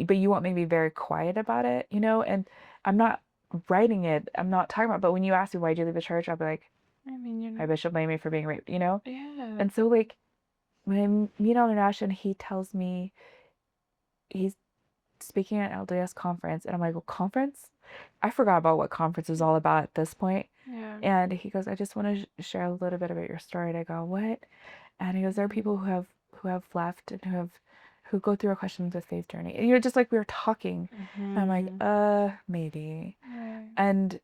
but you want me to be very quiet about it, you know? And I'm not writing it. I'm not talking about, but when you ask me, why'd you leave the church? I'll be like, I mean, my bishop blamed me for being raped, you know? yeah. And so, like, when I meet Elder Nash and he tells me he's speaking at LDS conference, and I'm like, well, conference? I forgot about what conference is all about at this point. Yeah. And he goes, I just want to share a little bit about your story. And I go, what? And he goes, there are people who have left and who go through a questions of faith journey. And you're just like, we were talking. And I'm like, maybe. Right. And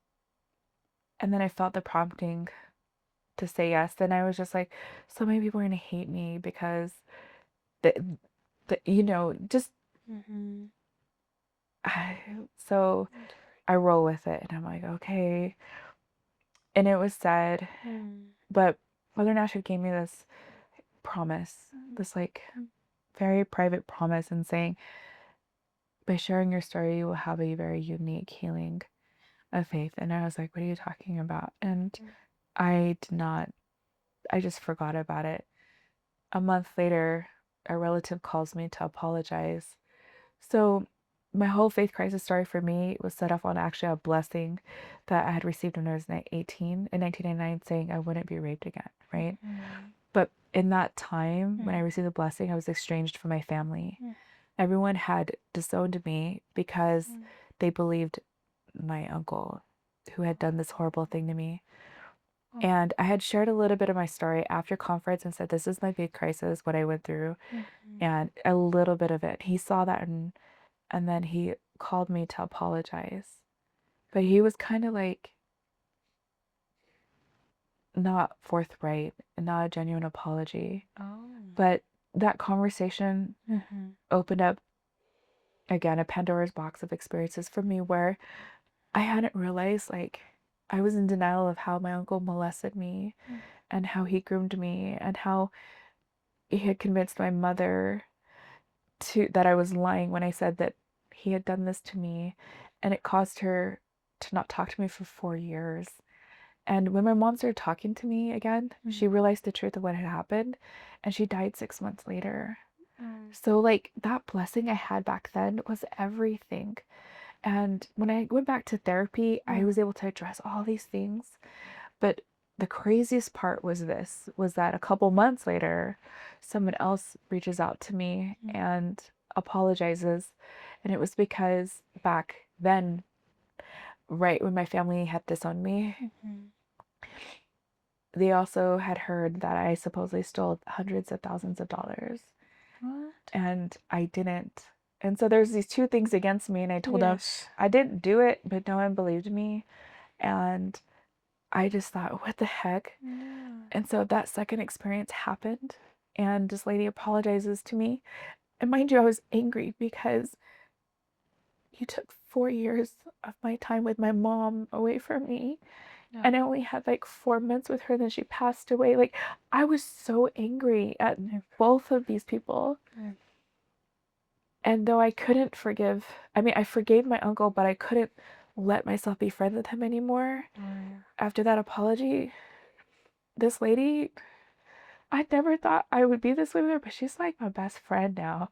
then I felt the prompting to say yes. Then I was just like, so many people are gonna hate me because you know, just so I roll with it and I'm like, okay. And it was sad, but Mother Nash had gave me this promise, this like very private promise, and saying, by sharing your story, you will have a very unique healing of faith. And I was like, what are you talking about? And I did not, I just forgot about it. A month later, a relative calls me to apologize. So my whole faith crisis story for me was set off on actually a blessing that I had received when I was 18 in 1999, saying I wouldn't be raped again, right? But in that time, when I received the blessing, I was estranged from my family. Everyone had disowned me because they believed my uncle, who had done this horrible thing to me. And I had shared a little bit of my story after conference and said, this is my faith crisis, what I went through, and a little bit of it. He saw that, and then he called me to apologize. But he was kind of like not forthright and not a genuine apology. But that conversation opened up, again, a Pandora's box of experiences for me where I hadn't realized, like, I was in denial of how my uncle molested me and how he groomed me and how he had convinced my mother that I was lying when I said that he had done this to me, and it caused her to not talk to me for 4 years. And when my mom started talking to me again, she realized the truth of what had happened, and she died 6 months later. So, like, that blessing I had back then was everything. And when I went back to therapy, I was able to address all these things. But the craziest part was that a couple months later, someone else reaches out to me and apologizes. And it was because back then, right when my family had disowned me, they also had heard that I supposedly stole hundreds of thousands of dollars. What? And I didn't. And so there's these two things against me. And I told them I didn't do it, but no one believed me. And I just thought, what the heck? And so that second experience happened, and this lady apologizes to me. And mind you, I was angry because you took 4 years of my time with my mom away from me. And I only had like 4 months with her, then she passed away. Like, I was so angry at both of these people. And though I couldn't forgive, I mean, I forgave my uncle, but I couldn't let myself be friends with him anymore. After that apology, this lady, I never thought I would be this way with her, but she's like my best friend now.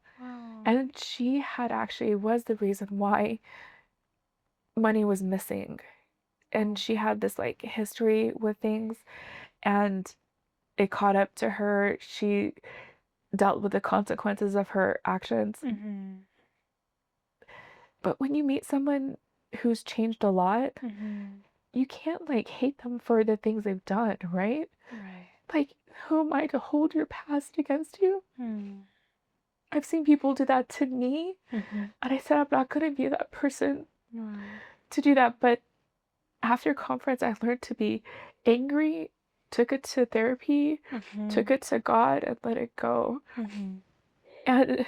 And she had actually was the reason why money was missing. And she had this like history with things, and it caught up to her. She dealt with the consequences of her actions. But when you meet someone who's changed a lot, you can't like hate them for the things they've done, right? Like, who am I to hold your past against you? I've seen people do that to me, and I said I'm not going to be that person to do that. But after conference, I learned to be angry, took it to therapy, took it to God, and let it go. And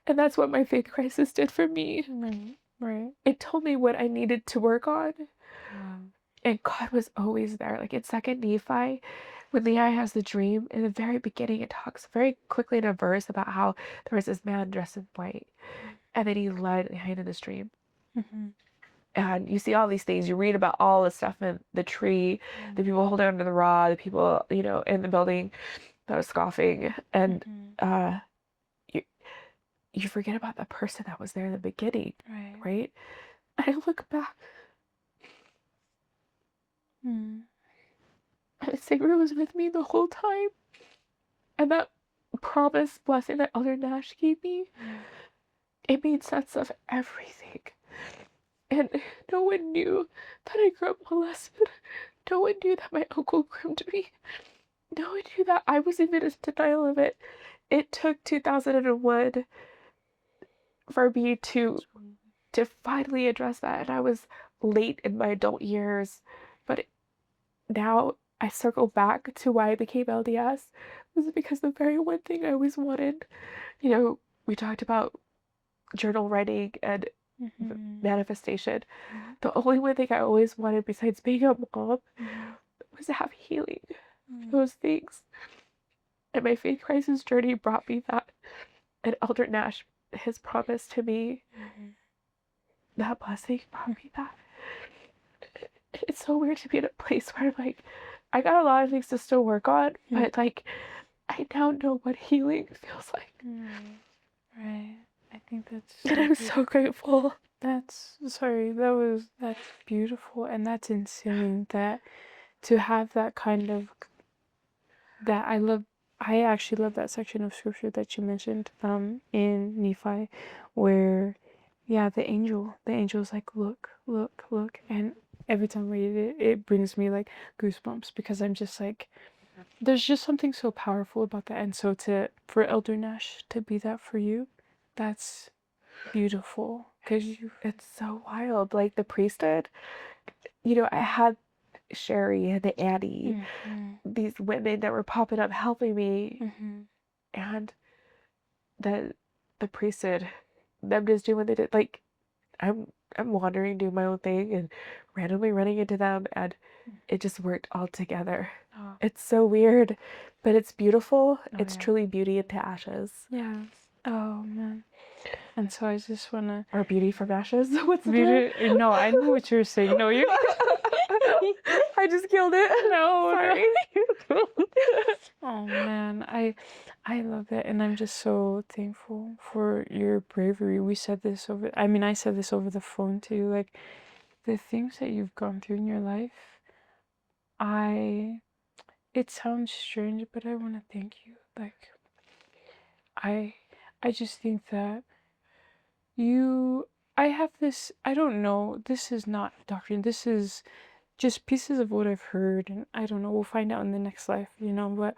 that's what my faith crisis did for me. It told me what I needed to work on. And God was always there. Like in 2nd Nephi, when Lehi has the dream, in the very beginning, it talks very quickly in a verse about how there was this man dressed in white, and then he led Lehi into this dream. And you see all these things, you read about all this stuff in the tree, the people holding onto the rod, the people, you know, in the building that was scoffing. And you, you forget about the person that was there in the beginning, right? I look back. And the Savior was with me the whole time. And that promise, blessing that Elder Nash gave me, it made sense of everything. And no one knew that I grew up molested. No one knew that my uncle groomed me. No one knew that I was even in denial of it. It took 2001 for me to finally address that. And I was late in my adult years. But now I circle back to why I became LDS. Was because the very one thing I always wanted, you know, we talked about journal writing and manifestation. The only one thing I always wanted besides being a mom was to have healing. Those things. And my faith crisis journey brought me that. And Elder Nash, his promise to me, that blessing brought me that. It's so weird to be in a place where I'm like, I got a lot of things to still work on, but like, I now know what healing feels like. Right. I think that's and I'm so grateful. That's beautiful, and that's insane that to have that kind of that I actually love that section of scripture that you mentioned in Nephi where the angel's like look, and every time I read it, it brings me like goosebumps because I'm just like there's just something so powerful about that. And so for Elder Nash to be that for you, that's beautiful. Because it's so wild. Like the priesthood, you know, I had Sherry and Annie, these women that were popping up helping me, and the priesthood, them just doing what they did. Like I'm wandering, doing my own thing, and randomly running into them, and it just worked all together. It's so weird, but it's beautiful. It's truly beauty into ashes. Yes. Oh man. And so I just wanna or beauty from ashes. What's the beauty? No, I know what you're saying. No, you. I just killed it. No, sorry. No. Oh man, I love that, and I'm just so thankful for your bravery. I said this over the phone too. Like the things that you've gone through in your life, it sounds strange, but I want to thank you. Like I just think that I have this, I don't know, this is not doctrine, this is just pieces of what I've heard, and I don't know, we'll find out in the next life, but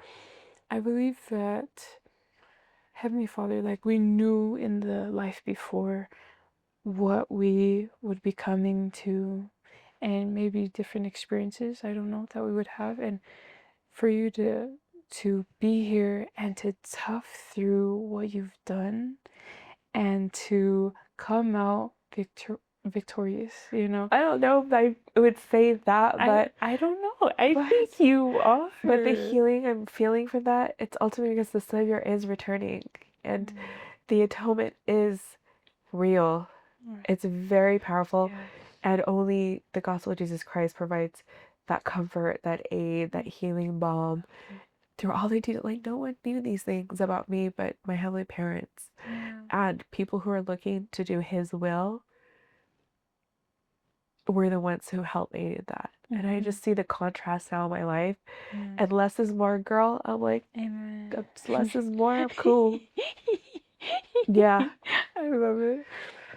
I believe that Heavenly Father, like we knew in the life before what we would be coming to, and maybe different experiences, I don't know, that we would have, and for you to be here and to tough through what you've done and to come out victorious, I don't know if I would say that, but I don't know. I think you are. But the healing I'm feeling from that, it's ultimately because the Savior is returning and the atonement is real. It's very powerful, and only the gospel of Jesus Christ provides that comfort, that aid, that healing balm. Through all they do, like no one knew these things about me but my heavenly parents and people who are looking to do His will were the ones who helped me do that. And I just see the contrast now in my life. And less is more, girl. I'm like, amen. Less is more. I'm cool. Yeah. I love it.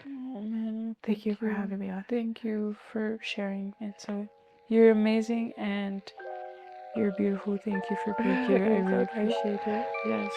Oh man, Thank you for having me on. Thank you for sharing. And so you're amazing and you're beautiful. Thank you for being here. I really appreciate it. Yes.